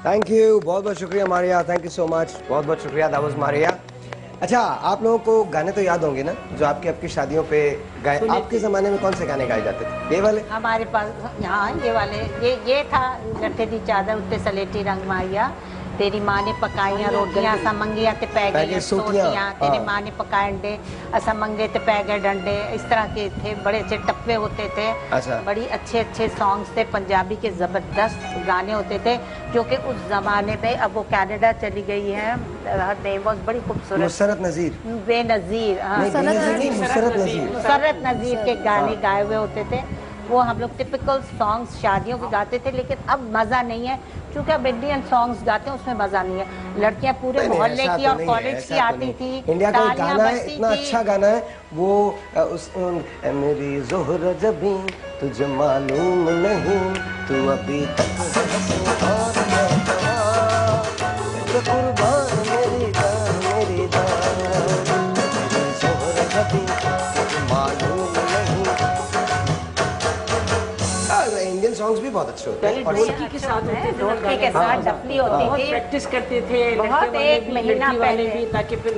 Thank you, बहुत बहुत शुक्रिया Maria, thank you so much, बहुत बहुत शुक्रिया, दैट वाज मारिया। अच्छा, आप लोगों को गाने तो याद होंगे ना जो आपकी शादियों पे गाए? आपके जमाने में कौन से गाने गाए जाते थे? ये वाले हमारे पास यहाँ ये वाले ये था, लट्ठे दी चादर उत्ते सलेटी रंग माहिया, तेरी माँ ने पकाइया रोटियां असा मंगिया ते पै गई सोटियां, तेरी माँ ने पकाए अंडे असा मंगे ते पै गए डंडे। इस तरह के थे, बड़े अच्छे टप्पे होते थे। अच्छा। बड़ी अच्छे सॉन्ग्स थे, पंजाबी के जबरदस्त गाने होते थे जो कि उस जमाने में, अब वो कनाडा चली गई है, हर नेम वाज बड़ी खूबसूरत, मुसरत नजीर, बेनजीर, मुसरत नजीर के गाने गाए हुए होते थे। वो हम लोग टिपिकल सॉन्ग्स शादियों के गाते थे, लेकिन अब मजा नहीं है क्योंकि अब इंडियन सॉन्ग्स गाते हैं, उसमें मजा नहीं है। लड़कियां पूरे मोहल्ले की और कॉलेज की आती थी, इंडिया का गाना है, इतना अच्छा गाना है वो, मेरी ज़ोहरा जबी तुझे मालूम नहीं, तू अभी तक कुर्बान मेरी जान मेरी जान, मेरी ज़ोहरा जबी तुझे मालूम नहीं। इंडियन सॉन्ग्स भी बहुत अच्छे होते हैं, ढोलकी के साथ होते थे, ढोलकी के साथ डफली होती थी, प्रैक्टिस करते थे बहुत, एक महीना पहले भी, ताकि फिर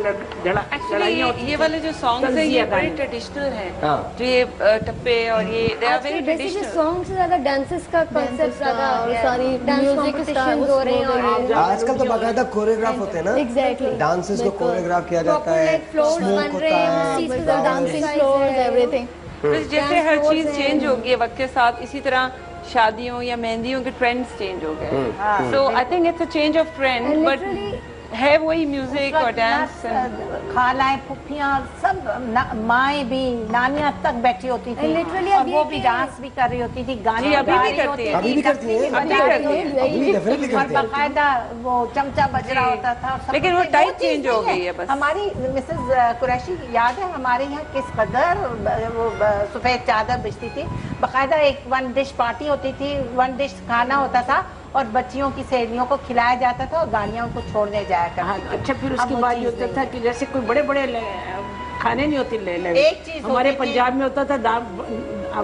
एक्चुअली ये वाले जो सॉन्ग्स हैं ये बड़े ट्रेडिशनल हैं, जो ये टप्पे और ये they are very traditional song से ज्यादा डांसेस का कांसेप्ट ज्यादा, सारी म्यूजिक कॉम्पिटिशंस हो रहे हैं और आजकल तो बाकायदा कोरियोग्राफ होते हैं ना। एग्जैक्टली, डांसेस को कोरियोग्राफ किया जाता है, फ्लोर्स बन रहे हैं, डांसिंग फ्लोर्स, एवरीथिंग। जैसे हर चीज चेंज हो गई है वक्त के साथ, इसी तरह शादियों या मेहंदियों के ट्रेंड्स चेंज हो गए। So I think it's a change of trend, but है वही म्यूजिक और डांस। खालाएं, फुफियां, सब माएँ भी, नानियां तक बैठी होती थी और वो भी डांस भी कर रही होती थी, गाने अभी भी करती है, अभी भी करती है, अभी डेफिनेटली करती है, बाकायदा वो चमचा बज रहा होता था, लेकिन वो टाइप चेंज हो गई है बस। हमारी मिसेस कुरैशी याद है हमारे यहाँ किस कदर वो सफेद चादर बिछती थी, बाकायदा एक वन डिश पार्टी होती थी, वन डिश खाना होता था और बच्चियों की सहेलियों को खिलाया जाता था और गाड़ियां उनको छोड़ने जाया करती। अच्छा, फिर उसके बाद ये होता था कि जैसे कोई बड़े बड़े खाने नहीं होते, एक चीज हमारे पंजाब में होता था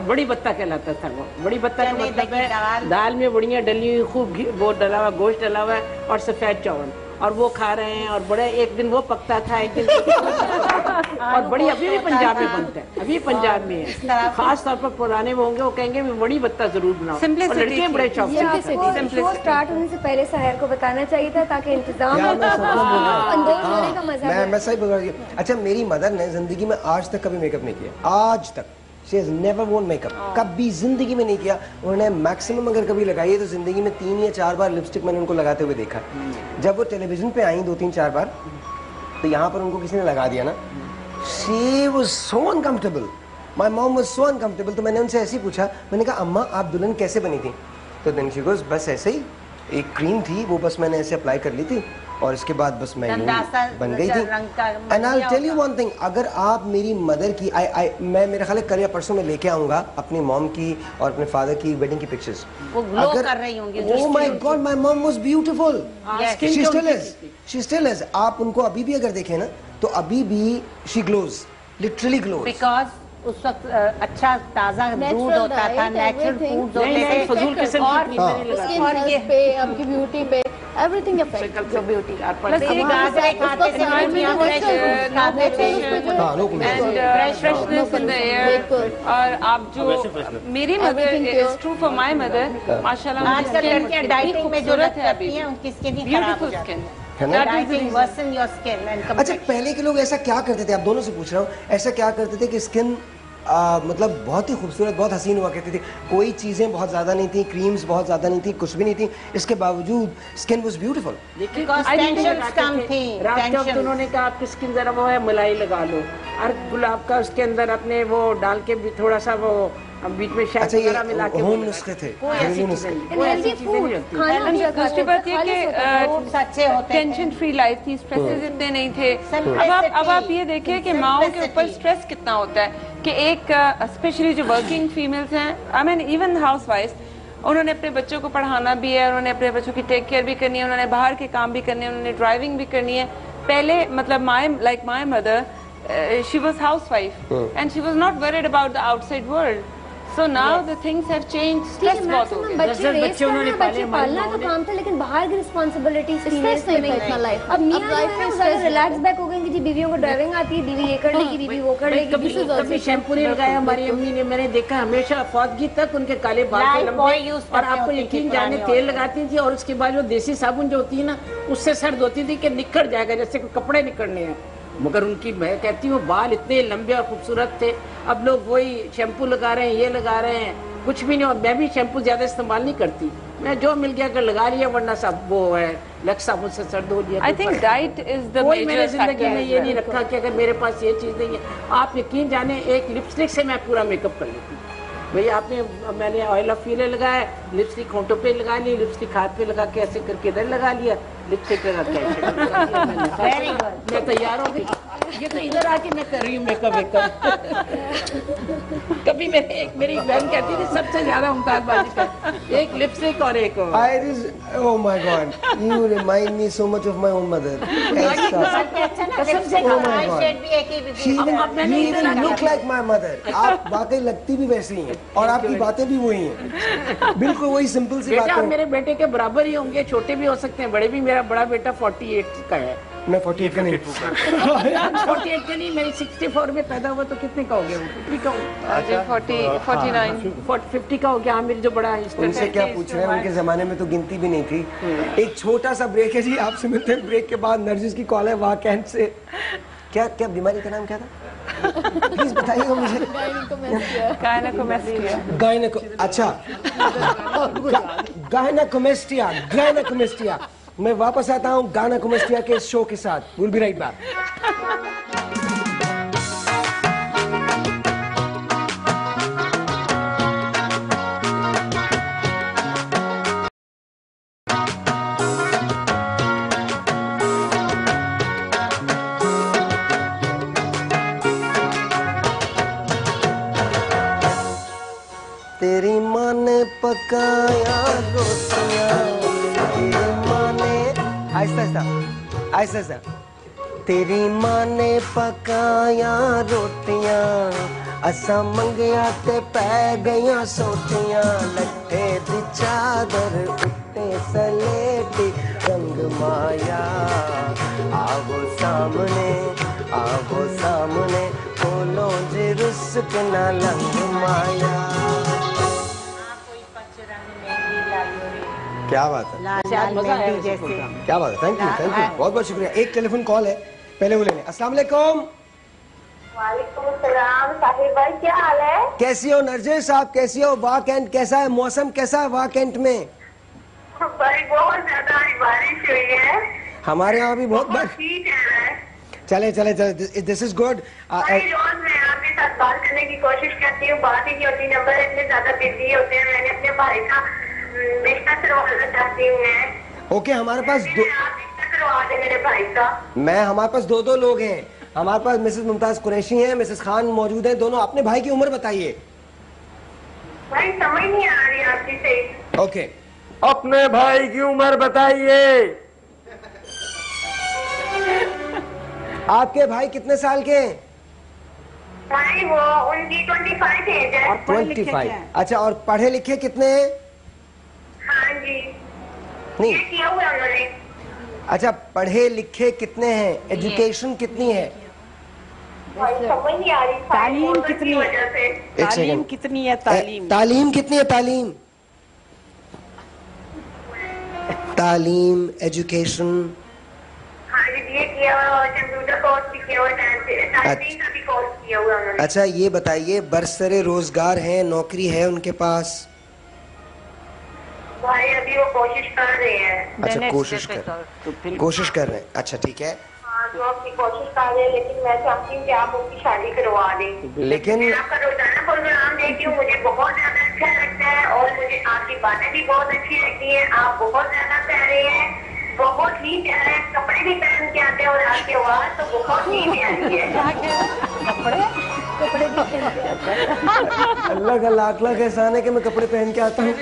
बड़ी बत्ता कहलाता था। वो बड़ी बत्ता का मतलब है दाल में बड़ियाँ डली हुई, खूब वो डला हुआ, गोश्त डला हुआ है और सफेद चावल, और वो खा रहे हैं और बड़े, एक दिन वो पकता था, एक दिन और बड़ी अभी भी पंजाब में बनता है, अभी पंजाब में है। खास तौर पर पुराने वो होंगे, वो कहेंगे बड़ी बत्ता जरूर बनाओ, और लड़के बड़े शौक से। शो स्टार्ट होने से पहले सहर को बताना चाहिए था ताकि इंतजाम होने का मजा। मैं सही बोल रही हूँ। अच्छा, मेरी मदर ने जिंदगी में आज तक कभी मेकअप नहीं किया, आज तक। She has never worn makeup, कभी जिंदगी में नहीं किया उन्होंने। मैक्सिमम अगर कभी लगाई है तो जिंदगी में 3 या 4 बार लिपस्टिक मैंने उनको लगाते हुए देखा। जब वो टेलीविजन पे आई 2-3-4 बार, तो यहाँ पर उनको किसी ने लगा दिया ना, she was so uncomfortable, my mom was so uncomfortable। तो मैंने उनसे ऐसे ही पूछा, मैंने कहा अम्मा आप दुल्हन कैसे बनी थी? तो then she goes, बस ऐसे ही, एक क्रीम थी वो बस मैंने ऐसे अप्लाई कर ली थी और इसके बाद बस मैं बन गई थी। And I tell you one thing, अगर आप मेरी मदर की मैं मेरा ख्याल है कल या परसों में लेके आऊंगा अपनी मॉम की और अपने फादर की वेडिंग की पिक्चर्स। वो ग्लो कर रही होंगी। Oh my God, my mom was beautiful, she still is. आप उनको अभी भी अगर देखें ना तो अभी भी she glows, literally glows. Because उस वक्त अच्छा ताजा दूध होता था, नेचुरल फूड्स होते थे, फजूल किस्म की और ये पे आपकी ब्यूटी पे एवरीथिंग अफेक्ट जो ब्यूटी प्लस ये गाजरे खाते थे, फ्रेशनेस इन द एयर। और आप जो मेरी mother is true for my mother, माशाल्लाह आजकल लड़कियां डाइटिंग में जो करती हैं उनकी स्किन ब्यूटीफुल स्किन। अच्छा, पहले के लोग ऐसा क्या करते थे, आप दोनों से पूछ रहा हूँ, ऐसा क्या करते थे कि स्किन मतलब बहुत ही खूबसूरत, बहुत हसीन हुआ करती थी, कोई चीजें बहुत ज्यादा नहीं थी, क्रीम्स बहुत ज्यादा नहीं थी, कुछ भी नहीं थी, इसके बावजूद स्किन वाज ब्यूटीफुल। उन्होंने कहा आपकी स्किन जरा वो है मलाई लगा लो, और गुलाब का उसके अंदर अपने वो डाल के भी थोड़ा सा वो बीच में शहद वगैरह मिला के होम नुस्खे थे। दूसरी बात ये कि टेंशन फ्री लाइफ थी, स्ट्रेसेस इतने नहीं थे। अब आप ये देखिए कि माओ के ऊपर स्ट्रेस कितना होता है कि एक स्पेशली जो वर्किंग फीमेल्स हैं, I mean even house wife, उन्होंने अपने बच्चों को पढ़ाना भी है, उन्होंने अपने बच्चों की टेक केयर भी करनी है, उन्होंने बाहर के काम भी करने हैं, उन्होंने ड्राइविंग भी करनी है। पहले मतलब my mother, she was house wife and she was not worried about the outside world. So now the things have changed. Stress बहुत हो गया। बच्चे उन्होंने पालना तो काम था, लेकिन बाहर की रिस्पॉन्सिबिलिटी स्ट्रेस नहीं था इतना लाइफ। अब मियां रिलैक्स बैक हो गए कि जी बीवियों को ड्राइविंग आती है, बीवी ये कर लेगी, बीवी वो कर लेगी। कभी शैम्पू नहीं लगाया हमारी अम्मी ने, मैंने देखा हमेशा फौतगी तक उनके काले बाल लंबे, और आपको यकीन जाने तेल लगाती थी और उसके बाद जो देसी साबुन जो होती है ना उससे सर्द होती थी कि निकल जाएगा जैसे कपड़े निकलने हैं। मगर उनकी, मैं कहती हूँ, बाल इतने लंबे और खूबसूरत थे। अब लोग वही शैम्पू लगा रहे हैं, ये लगा रहे हैं, कुछ भी नहीं। और मैं भी शैम्पू ज्यादा इस्तेमाल नहीं करती, मैं जो मिल गया कर लगा लिया, वरना सब वो है लक्स साबुन से सर धो लिया। I think diet is the कोई मैंने जिंदगी में ये नहीं रखा कि अगर मेरे पास ये चीज नहीं है। आप यकीन जाने एक लिपस्टिक से मैं पूरा मेकअप कर लेती हूँ। भैया मैंने ऑयल ऑफ फीले लगाया, लिपस्टिक होंठों पे लगा ली, लिपस्टिक हाथ पे लगा के ऐसे करके इधर लगा लिया, लिपस्टिक लगा के मैं तैयार हो गई। ये तो इधर आके मैं कर रही हूँ मेकअप। कभी मेरी बहन कहती थी सबसे ज्यादा मुमताजबाजी कर, एक लिपस्टिक और एक oh my god, you remind me so much of my own mother. She even look like my mother. आप वाकई लगती भी वैसी हैं और आपकी बातें भी वही हैं, बिल्कुल वही सिंपल सी बात है। मेरे बेटे के बराबर ही होंगे, छोटे भी हो सकते हैं, बड़े भी। मेरा बड़ा बेटा 48 का है, मैं 48 का नहीं। 48 का नहीं, मेरी 64 में पैदा हुआ, तो कितने का हो गया? 50 का हो गया, 50 का हो गया। हाँ, मेरी जो बड़ा उनसे क्या पूछ रहे हैं, उनके जमाने में तो गिनती भी नहीं थी। एक छोटा सा ब्रेक है जी, आपसे मिलते हैं ब्रेक के बाद। नरजिस की कॉल है वहाँ कैंट से। क्या बीमारी का नाम क्या था, प्लीज बताइएगा मुझे। गायनाकोमेस्टिया। मैं वापस आता हूँ गायनाकोमेस्टिया के शो के साथ। Will be right back. तेरी माँ ने पकाया रोटियां, तेरी माँ ने आहिस्ता तेरी माँ ने पकाया रोटियां, असा मंगिया ते पै गईयां सोटियां, लट्ठे दी चादर उत्ते सलेटी रंग माया। आवो सामने रुस के ना लंग माया। क्या बात है, लाल मेहंदी जैसे। क्या बात है, थैंक यू बहुत बहुत शुक्रिया। एक टेलीफोन कॉल है, पहले वो लेने। अस्सलाम वालेकुम। वालेकुम सलाम साहिर भाई, क्या हाल है? कैसी हो नरजिस, आप कैसी हो? वाह कैंट कैसा है, मौसम कैसा है वाह कैंट में? भाई बहुत ज्यादा बारिश हुई है, हमारे यहाँ भी बहुत ठीक है। चले चले चले, दिस इज गुड। भाई रोज मैं आपके साथ बात करने की कोशिश करती हूँ, बात ही नहीं होती, नंबर इतने ज्यादा बिजी होते हैं। मैंने अपने भाई का रिश्ता करवाना चाहती हूँ मैं। ओके, हमारे पास आप रिश्ता करवा दे मेरे भाई का। हमारे पास दो लोग हैं। हमारे पास मिसेस मुमताज कुरैशी हैं, मिसेस खान मौजूद हैं। दोनों अपने भाई की उम्र बताइए। भाई समझ नहीं आ रही आपकी सही। ओके, अपने भाई की उम्र बताइए। आपके भाई कितने साल के हैं? भाई वो उनकी 25 एज है। 25। अच्छा, और पढ़े लिखे कितने हैं? हाँ जी, नहीं, ये किया हुआ उन्होंने। अच्छा, पढ़े लिखे कितने हैं? एजुकेशन कितनी है? भाई समझ नहीं आ रही तालीम कितनी है? वजह से। एक तालीम सेकंड। कितनी है? तालीम तालीम कितनी है? तालीम एजुकेशन। हाँ जी, ये किया हुआ और कंप्यूटर कोर्स भी किया हुआ, टाइपिंग का भी कोर्स किया हुआ उन्होंने। अच्छा, ये बताइए, बरसरे रोजगार है, नौकरी है उनके पास? भाई अभी वो कोशिश कर रहे हैं। अच्छा, कोशिश कर रहे हैं। अच्छा, ठीक है। हाँ, जो अपनी कोशिश कर रहे हैं, लेकिन मैं चाहती हूँ कि आप उनकी शादी करवा दें। लेकिन मैं आपका रोजाना प्रोग्राम देखती हूँ, मुझे बहुत ज्यादा अच्छा लगता है और मुझे आपकी बातें भी बहुत अच्छी लगती हैं। आप बहुत ज्यादा प्यारे हैं, बहुत ही प्यारे, कपड़े भी पहन के आते हैं और आपकी आवाज तो बहुत ही प्यारी है। अल्लाह का लाख लाख एहसान है कि मैं कपड़े पहन के आता हूँ।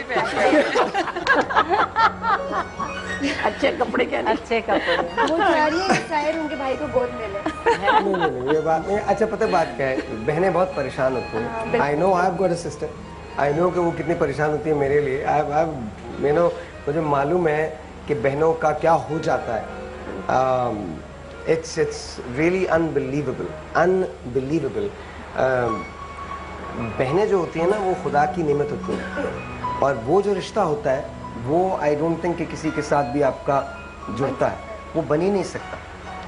अच्छे कपड़े क्या? अच्छे कपड़े। वो चाह रही है कि शायद उनके भाई को गोद में ले। नहीं, ये बात नहीं। अच्छा, पता है बात क्या है, बहनें बहुत परेशान होती हैं। I know, I have got a sister, I know कि वो कितनी परेशान होती है मेरे लिए। मुझे मालूम है कि बहनों का क्या हो जाता है। It's really unbelievable. बहनें जो होती हैं ना, वो खुदा की नेमत होती हैं, और वो जो रिश्ता होता है वो आई डोंट थिंक कि किसी के साथ भी आपका जुड़ता है, वो बन ही नहीं सकता।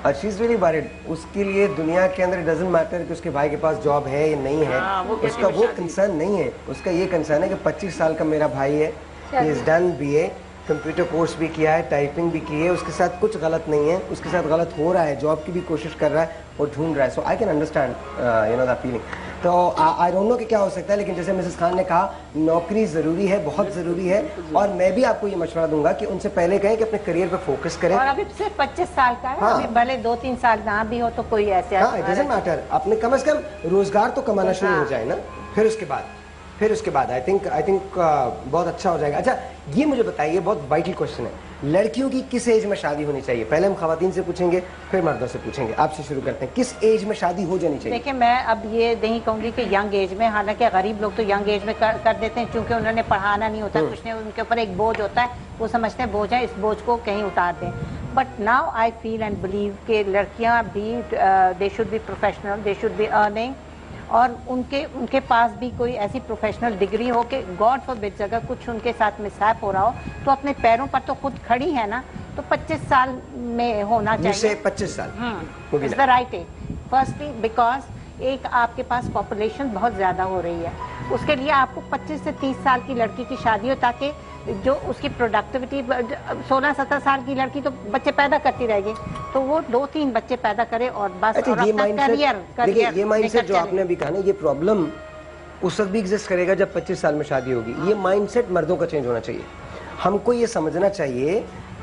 और शी इज रियली वरीड। उसके लिए दुनिया के अंदर डजंट मैटर कि उसके भाई के पास जॉब है या नहीं है, उसका वो कंसर्न नहीं है। उसका ये कंसर्न है कि 25 साल का मेरा भाई है, he is done BA, computer course भी किया है, टाइपिंग भी की है, उसके साथ कुछ गलत नहीं है, उसके साथ गलत हो रहा है, जॉब की भी कोशिश कर रहा है और ढूंढ रहा है। So I can understand the feeling. तो आई डोंट नो कि क्या हो सकता है, लेकिन जैसे मिसेस खान ने कहा, नौकरी ज़रूरी है, बहुत ज़रूरी है। और मैं भी आपको ये मशवरा दूंगा कि उनसे पहले कहें कि अपने करियर पे फोकस करें। और अभी सिर्फ 25 साल का है। हाँ। अभी भले 2-3 साल ना भी हो तो कोई ऐसे हाँ, इट डजंट मैटर। आपने कम से कम रोजगार तो कमाना शुरू हो जाए ना, फिर उसके बाद आई थिंक बहुत अच्छा हो जाएगा। अच्छा, ये मुझे बताइए, बहुत वाइटल क्वेश्चन है, लड़कियों की किस एज में शादी होनी चाहिए? पहले हम खवातीन से पूछेंगे, फिर मर्दों से पूछेंगे। आपसे शुरू करते हैं, किस एज में शादी हो जानी चाहिए? देखिए, मैं अब ये नहीं कहूँगी कि यंग एज में, हालांकि गरीब लोग तो यंग एज में कर देते हैं, क्योंकि उन्होंने पढ़ाना नहीं होता, कुछ नहीं, उनके ऊपर एक बोझ होता है, वो समझते हैं बोझ है, इस बोझ को कहीं उतार दें। But now I feel and believe कि लड़कियाँ भी they should be professional, they should be earning, और उनके पास भी कोई ऐसी प्रोफेशनल डिग्री हो कि गॉड फॉरबिड अगर कुछ उनके साथ मिसहैप हो रहा हो तो अपने पैरों पर तो खुद खड़ी है ना, तो 25 साल में होना चाहिए। 25 साल is the right age. Firstly because एक आपके पास पॉपुलेशन बहुत ज़्यादा हो रही है, उसके लिए आपको 25 से 30 साल की लड़की की शादी हो, ताकि जो उसकी प्रोडक्टिविटी 16-17 साल की लड़की तो बच्चे पैदा करती रहेगी, तो वो 2-3 बच्चे पैदा करे और बस। अच्छा, और ये अपना माइंडसेट, ये माइंडसेट जो आपने अभी कहा ना, ये प्रॉब्लम उस वक्त भी एग्जिस्ट करेगा जब 25 साल में शादी होगी। ये माइंडसेट मर्दों का चेंज होना चाहिए। हमको ये समझना चाहिए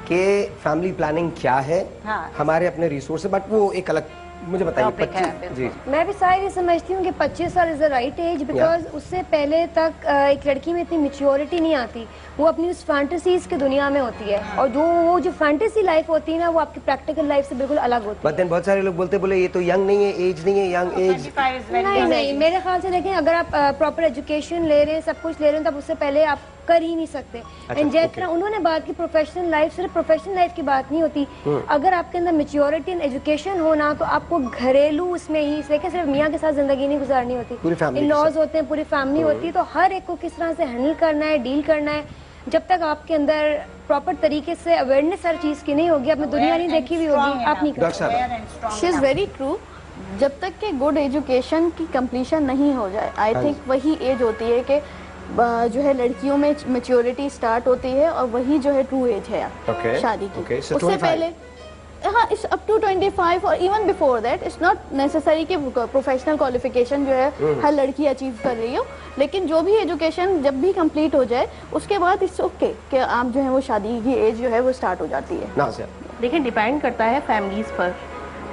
कि फैमिली प्लानिंग क्या है, हमारे अपने रिसोर्स है, बट वो एक अलग, मुझे बताइए। 25 जी, मैं भी शायद ये समझती हूँ कि 25 साल is the right age, because उससे पहले तक एक लड़की में इतनी मेच्योरिटी नहीं आती, वो अपनी उस फैंटेसीज की दुनिया में होती है, और वो जो फैंटेसी लाइफ होती है ना, वो आपकी प्रैक्टिकल लाइफ से बिल्कुल अलग होती है। बहुत सारे लोग बोले ये तो यंग नहीं है, एज नहीं है, यंग एज नहीं, मेरे ख्याल से देखें, अगर आप प्रॉपर एजुकेशन ले रहे हैं, सब कुछ ले रहे हैं, तब उससे पहले आप कर ही नहीं सकते। एंड जिस तरह उन्होंने बात की प्रोफेशनल लाइफ, सिर्फ प्रोफेशनल लाइफ की बात नहीं होती, अगर आपके अंदर मेच्योरिटी एंड एजुकेशन हो ना, तो आपको घरेलू उसमें ही सिर्फ मियाँ के साथ जिंदगी नहीं गुजारनी होती, इन लॉज होते हैं, पूरी फैमिली होती है, तो हर एक को किस तरह से हैंडल करना है, डील करना है। जब तक आपके अंदर प्रॉपर तरीके से अवेयरनेस हर चीज की नहीं होगी, आपने दुनिया नहीं देखी हुई होगी, आप नहीं कर सकते। She is very true. जब तक के गुड एजुकेशन की कंप्लीशन नहीं हो जाए, आई थिंक वही एज होती है कि जो है लड़कियों में मैच्योरिटी स्टार्ट होती है, और वही जो है ट्रू एज है शादी की। उससे पहले हाँ, इट्स अप टू 25 और even before that. It's not necessary कि प्रोफेशनल क्वालिफिकेशन जो है हर लड़की अचीव कर रही हो, लेकिन जो भी एजुकेशन जब भी कंप्लीट हो जाए उसके बाद इट्स ओके कि आप जो है वो शादी की एज जो है वो स्टार्ट हो जाती है। देखिए, डिपेंड करता है फैमिलीज पर,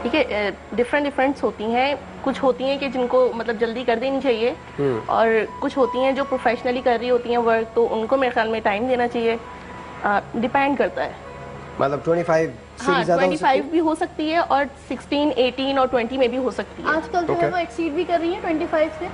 ठीक है। डिफरेंट्स होती हैं, कुछ होती हैं कि जिनको मतलब जल्दी कर देनी चाहिए, और कुछ होती हैं जो प्रोफेशनली कर रही होती हैं वर्क, तो उनको मेरे ख्याल में टाइम देना चाहिए। डिपेंड करता है, मतलब 25 से भी ज्यादा 25 भी हो सकती है, और 16, 18 और 20 में भी हो सकती है। आजकल जो है वो एक्सीड भी कर रही है 25 से।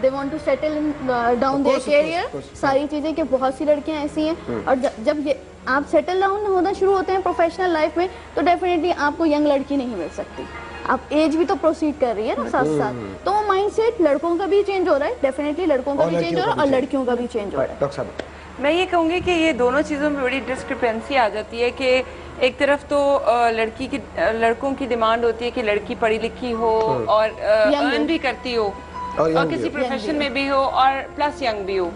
They want to settle in down their career, सारी चीजें, कि बहुत सी लड़कियां ऐसी हैं। और जब ये आप सेटल डाउन होना शुरू होते हैं प्रोफेशनल लाइफ में, तो डेफिनेटली आपको यंग लड़की नहीं मिल सकती। आप एज भी तो प्रोसीड कर रही है ना साथ साथ, तो वो माइंडसेट लड़कों का भी चेंज हो रहा है, डेफिनेटली लड़कों का भी चेंज हो रहा है, और लड़कियों का भी चेंज हो रहा है। डॉक्टर साहब, मैं ये कहूँगी कि ये दोनों चीज़ों में बड़ी डिस्क्रिपेंसी आ जाती है कि एक तरफ तो लड़कों की डिमांड होती है कि लड़की पढ़ी लिखी हो और अर्न भी करती हो, और किसी प्रोफेशन में भी हो, और प्लस यंग भी हो।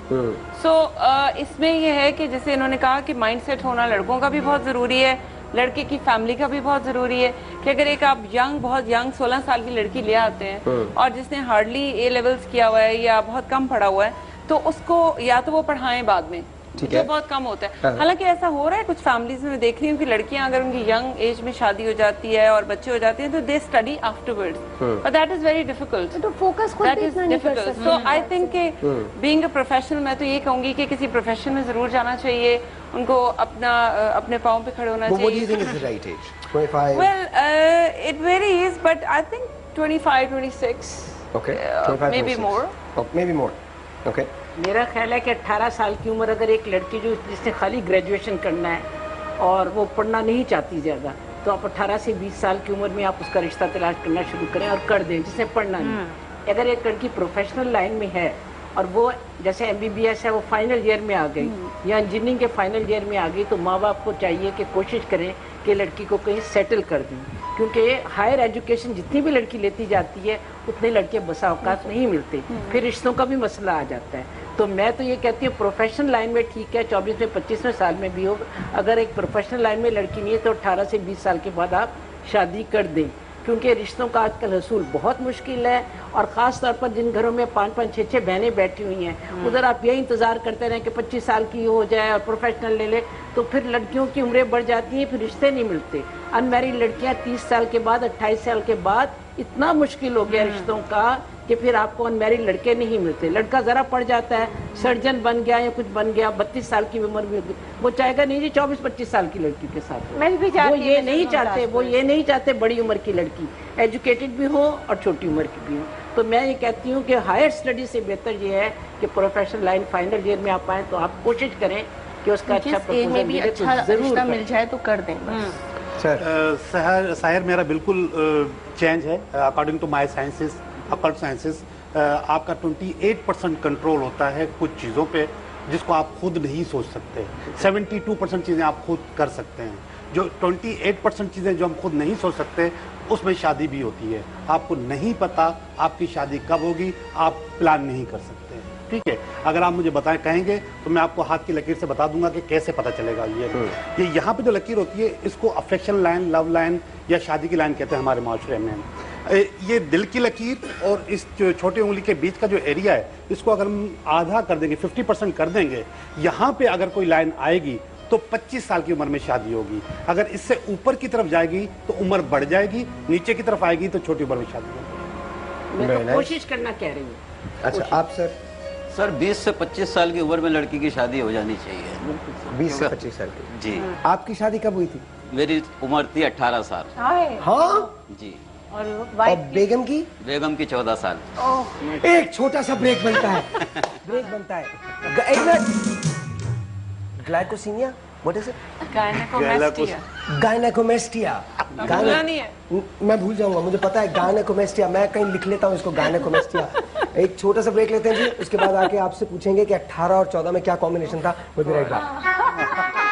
सो इसमें ये है कि जैसे इन्होंने कहा कि माइंडसेट होना लड़कों का भी बहुत ज़रूरी है, लड़के की फैमिली का भी बहुत ज़रूरी है। कि अगर एक आप बहुत यंग 16 साल की लड़की ले आते हैं और जिसने हार्डली A लेवल्स किया हुआ है या बहुत कम पढ़ा हुआ है, तो उसको या तो वो पढ़ाएं बाद में, जो बहुत कम होता है। हालांकि ऐसा हो रहा है कुछ फैमिलीज में, देख रही हूँ कि लड़कियां अगर उनकी यंग एज में शादी हो जाती है और बच्चे हो जाते हैं, तो they study afterwards, but that is very difficult, तो फोकस खुद पे इतना नहीं कर सकते। सो आई थिंक कि बीइंग अ प्रोफेशनल, मैं तो ये कहूंगी कि किसी प्रोफेशन में जरूर जाना चाहिए, उनको अपने पाँव पे खड़े होना चाहिए। What do you think is the right age? 25? Well, it varies, but I think 25, 26. Okay. 25, maybe 26. more. Oh, maybe more. Okay. मेरा ख्याल है कि 18 साल की उम्र अगर एक लड़की जिसने खाली ग्रेजुएशन करना है और वो पढ़ना नहीं चाहती ज़्यादा, तो आप 18 से 20 साल की उम्र में आप उसका रिश्ता तलाश करना शुरू करें और कर दें, जिसने पढ़ना नहीं। अगर एक लड़की प्रोफेशनल लाइन में है और वो जैसे MBBS है, वो फाइनल ईयर में आ गई या इंजीनियरिंग के फाइनल ईयर में आ गई, तो माँ बाप को चाहिए कि कोशिश करें कि लड़की को कहीं सेटल कर दें, क्योंकि हायर एजुकेशन जितनी भी लड़की लेती जाती है उतने लड़के बसा औकात नहीं मिलते, फिर रिश्तों का भी मसला आ जाता है। तो मैं तो ये कहती हूँ प्रोफेशनल लाइन में ठीक है, 24वें 25वें साल में भी हो, अगर एक प्रोफेशनल लाइन में लड़की नहीं है तो 18 से 20 साल के बाद आप शादी कर दें, क्योंकि रिश्तों का आजकल हसूल बहुत मुश्किल है। और ख़ास तौर पर जिन घरों में 5-5, 6-6 बहनें बैठी हुई हैं, उधर आप यही इंतज़ार करते रहें कि 25 साल की हो जाए और प्रोफेशनल ले ले, तो फिर लड़कियों की उम्रें बढ़ जाती हैं, फिर रिश्ते नहीं मिलते। अनमैरिड लड़कियां 30 साल के बाद, 28 साल के बाद इतना मुश्किल हो गया रिश्तों का कि फिर आपको अनमैरिड लड़के नहीं मिलते। लड़का ज़रा पड़ जाता है, सर्जन बन गया या कुछ बन गया, 32 साल की उम्र में वो चाहेगा नहीं जी 24-25 साल की लड़की के साथ। वो ये नहीं चाहते, वो ये नहीं चाहते बड़ी उम्र की लड़की, एजुकेटेड भी हो और छोटी उम्र की भी हो। तो मैं ये कहती हूँ कि हायर स्टडी से बेहतर ये है कि प्रोफेशनल लाइन फाइनल ईयर में आप आए, तो आप कोशिश करें कि उसका अच्छा प्रपोजल मिले, तो जरूर मिल जाए तो कर दें। साहिर, मेरा बिल्कुल चेंज है according to my sciences, occult sciences. आपका 28% कंट्रोल होता है कुछ चीज़ों पे जिसको आप खुद नहीं सोच सकते। 72% चीज़ें आप खुद कर सकते हैं। जो 28% चीज़ें जो हम खुद नहीं सोच सकते, उसमें शादी भी होती है। आपको नहीं पता आपकी शादी कब होगी, आप प्लान नहीं कर सकते। ठीक है, अगर आप मुझे बताएं कहेंगे तो मैं आपको हाथ की लकीर से बता दूंगा कि कैसे पता चलेगा। ये यहाँ पे जो लकीर होती है, इसको अफेक्शन लाइन, लव लाइन या शादी की लाइन कहते हैं हमारे माशरे में। ये दिल की लकीर और इस छोटी उंगली के बीच का जो एरिया है, इसको अगर हम आधा कर देंगे, 50% कर देंगे, यहाँ पे अगर कोई लाइन आएगी तो 25 साल की उम्र में शादी होगी। अगर इससे ऊपर की तरफ जाएगी तो उम्र बढ़ जाएगी, नीचे की तरफ आएगी तो छोटी उम्र में शादी होगी। मैं तो कोशिश करना कह रही हूँ। अच्छा, आप सर 20 से 25 साल की उम्र में लड़की की शादी हो जानी चाहिए। 20 से 25 साल की? जी। आपकी शादी कब हुई थी? मेरी उम्र थी 18 साल। हाँ जी। और बेगम की? बेगम की 14 साल। एक छोटा सा ब्रेक बनता है, ब्रेक बनता है। एक minute. Glycosemia, what is it? Gynaecomastia. Gynaecomastia. नहीं है। मैं भूल जाऊंगा, मुझे पता है गायनेकोमेस्टिया, मैं कहीं लिख लेता हूँ इसको गायनेकोमेस्टिया। एक छोटा सा ब्रेक लेते हैं जी, उसके बाद आके आपसे पूछेंगे कि 18 और 14 में क्या कॉम्बिनेशन था। वो भी राइट बात।